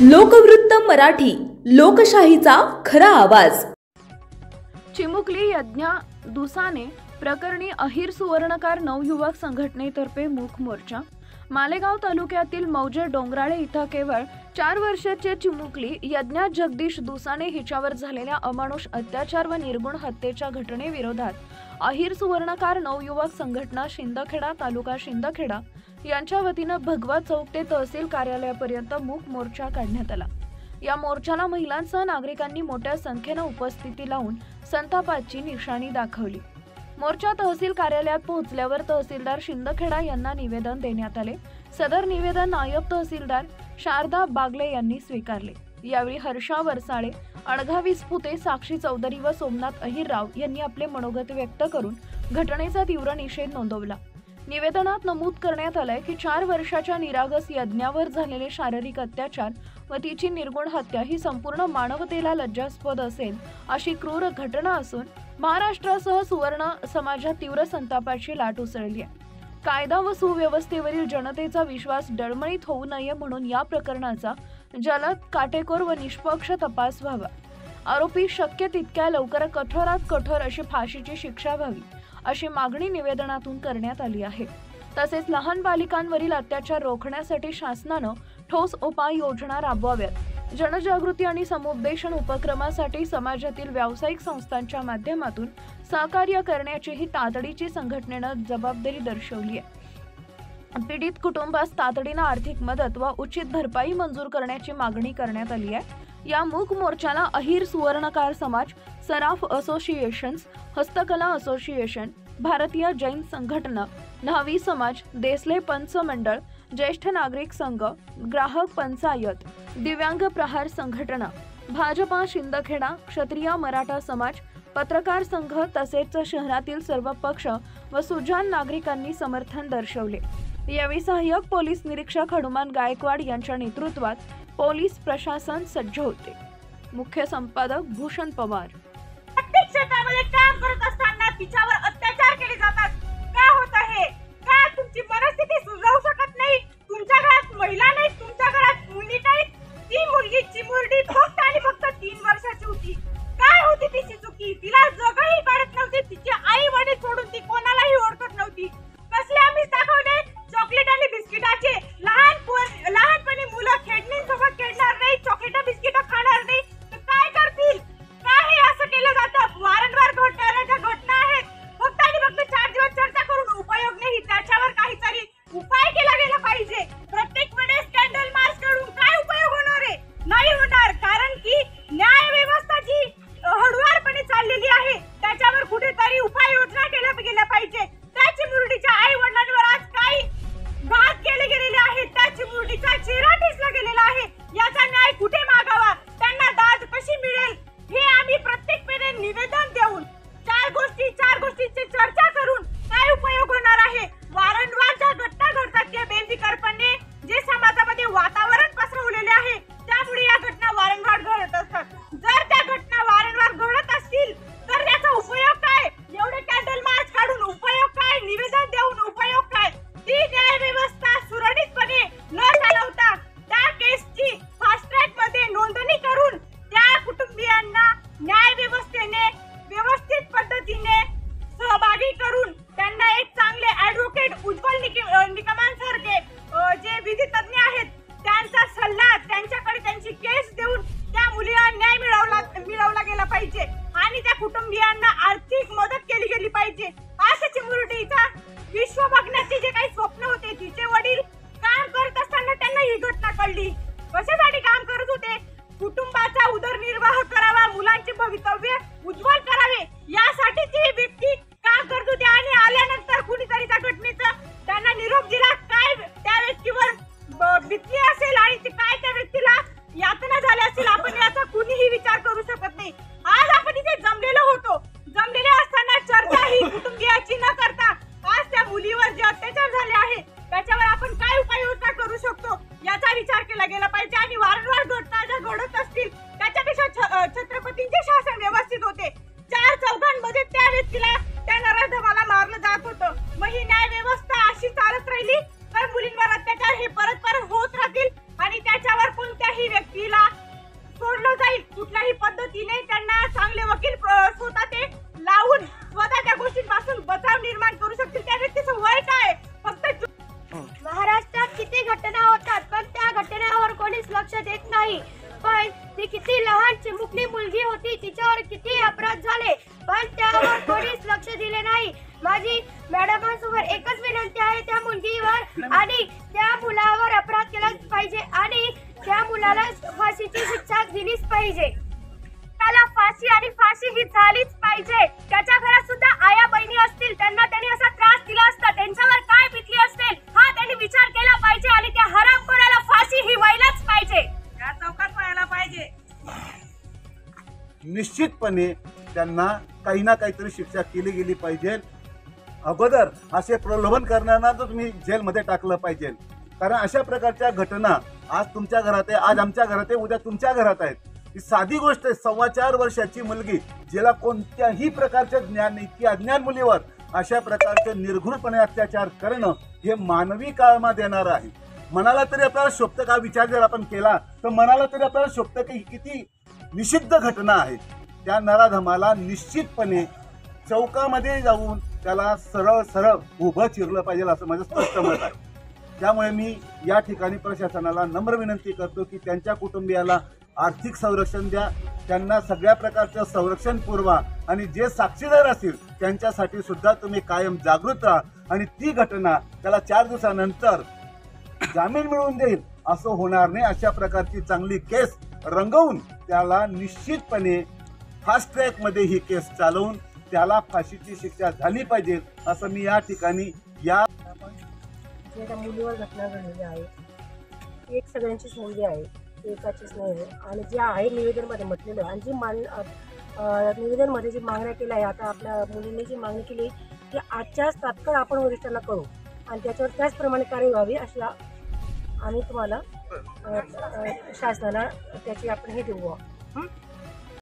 लोकवृत्त मराठी, लोकशाहीचा खरा आवाज। चिमुकली यज्ञा दुसाने प्रकरणी अहिर सुवर्णकार नवयुवक संघटनेतर्फे मूक मोर्चा। मालेगाव तालुक्यातील मौजे डोंगराळे इथं केवळ 4 वर्षाची चिमुकली यज्ञा जगदीश दुसाने हिच्यावर झालेल्या अमानुष अत्याचार व निर्गुण हत्येच्या घटनेविरोधात अहिर सुवर्णकार नवयुवक संघटना शिंदखेडा तालुका शिंदखेडा यांच्या वतीनं भगवा चौक ते तहसील कार्यालयापर्यंत मूक मोर्चा काढण्यात आला। या मोर्चाला महिलांसह नागरिकांनी मोठ्या संख्येने उपस्थिती लावून संतापाची निशाणी दाखवली। मोर्चा तहसील कार्यालयात पोहोचल्यावर तहसीलदार शिंदखेडा यांना निवेदन देण्यात आले। सदर निवेदन नायब तहसीलदार शारदा बागले यांनी स्वीकारले। यावेळी हर्षा वरसाळे, अणघा विस्पुते, साक्षी चौधरी व सोमनाथ अहिरराव यांनी आपले मनोगत व्यक्त करून घटनेचा तीव्र निषेध नोंदवला। निवेदनात नमूद करण्यात आले की 4 वर्षाच्या निरागस यज्ञावर झालेले शारीरिक अत्याचार व तिची निर्गुण हत्या ही संपूर्ण मानवतेला लज्जास्पद असेल अशी क्रूर घटना असून महाराष्ट्रासह सुवर्ण समाजात तीव्र संतापाची लाट उसळली आहे। कायदा व सुव्यवस्थेवरील जनतेचा विश्वास डळमळीत होऊ नये म्हणून या प्रकरणाचा जलद, काटेकोर व निष्पक्ष तपास व्हावा। आरोपी शक्य तितक्या लवकर कठोरात कठोर अशी फाशीची शिक्षा व्हावी अशी मागणी निवेदनातून करण्यात आली आहे। तसेच लहान बालिकांवरील अत्याचार रोखण्यासाठी शासनानं ठोस उपाययोजना राबवाव्यात। जनजागृती आणि समुपदेशन उपक्रमासाठी समाजातील व्यावसायिक संस्थांच्या माध्यमातून सहकार्य करण्याचीही तातडीची संघटनेनं जबाबदारी दर्शवली आहे। पीडित कुटुंबास तातडीनं आर्थिक मदत व उचित भरपाई मंजूर करण्याची मागणी करण्यात आली आहे। या मूक मोर्चाला अहिर सुवर्णकार समाज, सराफ असोसिएशन्स, हस्तकला असोसिएशन, भारतीय जैन संघटना, न्हावी समाज, देसले पंच मंडळ, ज्येष्ठ नागरिक संघ, ग्राहक पंचायत, दिव्यांग प्रहार संघटना, भाजपा शिंदखेडा, क्षत्रिय मराठा समाज, पत्रकार संघ तसेच शहरातील सर्व पक्ष व सुजाण नागरिकांनी समर्थन दर्शवले। यावेळी सहाय्यक पोलीस निरीक्षक हनुमान गायकवाड यांच्या नेतृत्वात पोलीस प्रशासन सज्ज होते। मुख्य संपादक भूषण पवार। प्रत्येक क्षेत्रामध्ये काम करत असताना तिच्यावर अत्याचार केले जातात। का होत आहे? का तुमची परिस्थिती सुधारू शकत नाही? तुमच्या घरात महिला नाही, तुमच्या घरात मुली नाही। ती मुलगी चिमुरडी फक्त आणि फक्त 3 वर्षाची होती। काय होती तिची चुकी? तिला जगही कळत नव्हती। तिचे आई वडील सोडून ती कोणालाही ओळखत नव्हती। कसले आम्ही दाखवले चॉकलेट आणि बिस्किटाचे। लहानपणी मुलं खेळणींसोबत खेळणार नाही, चॉकलेट बिस्किट खाणार नाही, तर काय करतील? काय असं केलं जातं? वारंवार घडणाऱ्या घटना आहेत। फक्त आणि फक्त 4 दिवस चर्चा करून उपयोग नाही, त्याच्यावर काहीतरी उपाय केला गेला पाहिजे। प्रत्येक वेळेस कॅन्डल मार्च करून काय उपयोग होणार आहे? नाही होणार, कारण की न्याय व्यवस्था जी हळूवारपणे चाललेली आहे त्याच्यावर कुठेतरी उपाययोजना केल्या गेल्या पाहिजे। त्याची मुरडीच्या आई वडिलांवर आज काही घात केले गेलेले आहेत, त्याची मुरडीचा चेहरा ठेचला गेलेला आहे। याचा न्याय कुठे मागावा? त्यांना दाद कशी मिळेल? हे आम्ही प्रत्येकपणे निवेदन देऊन 4 गोष्टींची चर्चा करून काय उपयोग होणार आहे? वारंवार ज्या घटना घडतात त्या बेफिकीरपणे जे समाजामध्ये वातावरण पसरवलेले आहे त्यामुळे या घटना वारंवार घडत असतात। जर त्या घटना वारंवार घडत असतील तर याचा उपयोग काय? एवढे कॅन्डल मार्च काढून उपयोग काय? निवेदन देऊन उपयोग काय? ती न्याय व्यवस्था सुरळीतपणे न चालवता त्या केसची फास्ट ट्रॅक मध्ये नोंदणी करून त्या कुटुंबियांना न्याय व्यवस्थेने व्यवस्थित पद्धतीने सहभागी करून त्यांना एक चांगले ॲडव्होकेट उज्ज्वल निकमांसारखे जे विधी तज्ञ आहेत त्यांचा सल्ला, त्यांच्याकडे त्यांची केस देऊन त्या मुलीला न्याय मिळवला गेला पाहिजे आणि त्या कुटुंबियांना आर्थिक मदत केली गेली पाहिजे। अशा चिमुरडीचा विश्व बघण्याचे जे काही स्वप्न होते, तिचे वडील काम करत असताना त्यांना ही घटना कळली। कशासाठी काम करत होते? कुटुंबाचा उदरनिर्वाह करावा, मुलांचे भवितव्य उज्ज्वल करावे यासाठी ती व्यक्ती काम करत होती आणि आल्यानंतर कुणीतरी त्या घटनेचा त्यांना निरोप दिला। काय त्या व्यक्तीवर बितली असेल आणि काय त्या व्यक्तीला यातना झाल्या असेल आपण याचा कुणीही विचार करू शकत नाही। आज आपण इथे जमलेले असताना चर्चा ही कुटुंबियाची न करता आज त्या मुलीवर जे अत्याचार झाले आहे त्याच्यावर आपण काय उपाययोजना करू शकतो याचा विचार केला गेला पाहिजे। आणि वारंवार घटना ज्या घडत असतील त्याच्यापेक्षा छत्रपतींचे शासन व्यवस्थित होते। 4 चौघांमध्ये त्या व्यक्तीला त्या नराधमाला मारलं जात होतं। मग ही न्याय व्यवस्था अशी चालत राहिली तर मुलींवर अत्याचार हे परत होत राहतील। आणि त्याच्यावर कोणत्याही व्यक्तीला सोडलं जाईल. कुठल्याही पद्धतीने त्यांना चांगले वकील स्वतः ते लावून स्वतः त्या गोष्टींपासून बचाव निर्माण करू शकतील. त्या व्यक्तीचं वय काय? फक्त महाराष्ट्रात किती घटना होतात पण त्या घटनेवर कोणीच लक्ष देत नाही. पण ती किती लहान चिमुकली मुलगी होती, तिच्यावर किती अपराध झाले पण त्यावर कोणीच लक्ष दिले नाही. माझी मॅडमांसमोर एकच विनंती आहे, त्या मुलगीवर आणि त्या मुलावर अपराध केलाच पाहिजे आणि त्या मुलाला फाशीची शिक्षा दिलीच पाहिजे. त्याला फाशी आणि फाशी ही झालीच पाहिजे. त्याच्या घरात सुद्धा आया बहिणी असतील, त्यांना त्यांनी असा त्रास दिला असता, त्यांच्यावर काय बितली असेल हा त्यांनी विचार केला पाहिजे आणि त्या हरामखोराला फाशी ही व्हायलाच पाहिजे. या चौकात व्हायला पाहिजे. निश्चितपणे त्यांना काही ना काहीतरी शिक्षा केली गेली पाहिजे. अगोदर असे प्रलोभन करणाऱ्यांना तर तुम्ही जेलमध्ये टाकलं पाहिजे. कारण अशा प्रकारच्या घटना आज तुमच्या घरात आहे, आज आमच्या घरात आहे, उद्या तुमच्या घरात आहेत. ही साधी गोष्ट आहे. 4.25 वर्षाची मुलगी जिला कोणत्याही प्रकारचे ज्ञान नाही, ती अज्ञान मुलीवर अशा प्रकारचे निर्घृणपणे अत्याचार करणं हे मानवी काळामध्ये येणार आहे. मनाला तरी आपल्याला शोभतं का? विचार जर आपण केला तर मनाला तरी आपल्याला शोभतं की किती निषिद्ध घटना आहे. त्या नराधमाला निश्चितपणे चौकामध्ये जाऊन त्याला सरळ सरळ उभं चिरलं पाहिजे असं माझं स्पष्ट मत आहे. त्यामुळे मी या ठिकाणी प्रशासनाला नम्र विनंती करतो की त्यांच्या कुटुंबियाला आर्थिक संरक्षण द्या, त्यांना सगळ्या प्रकारचं संरक्षण पुरवा आणि जे साक्षीदार असतील त्यांच्यासाठी सुद्धा तुम्ही कायम जागृत राहा आणि ती घटना त्याला 4 दिवसानंतर जामीन मिळवून देईल असं होणार नाही. अशा प्रकारची चांगली केस रंगवून त्याला निश्चितपणे फास्ट ट्रॅकमध्ये ही केस चालवून त्याला फाशीची शिक्षा झाली पाहिजे असं मी या ठिकाणी या जे त्या मुलीवर घटना घडलेली आहे एक सगळ्यांचीच मुलगी आहे, एकाचीच नाही आहे. आणि जे आहे निवेदनमध्ये म्हटलेलं आहे आणि जी निवेदनमध्ये जी मागण्या केल्या आहे, आता आपल्या मुलींनी जी मागणी केली की आजच्याच तात्काळ आपण वरिष्ठांना करू आणि त्याच्यावर त्याचप्रमाणे कार्य व्हावी अशी आम्ही तुम्हाला शासनाला त्याची आपण हे देऊ.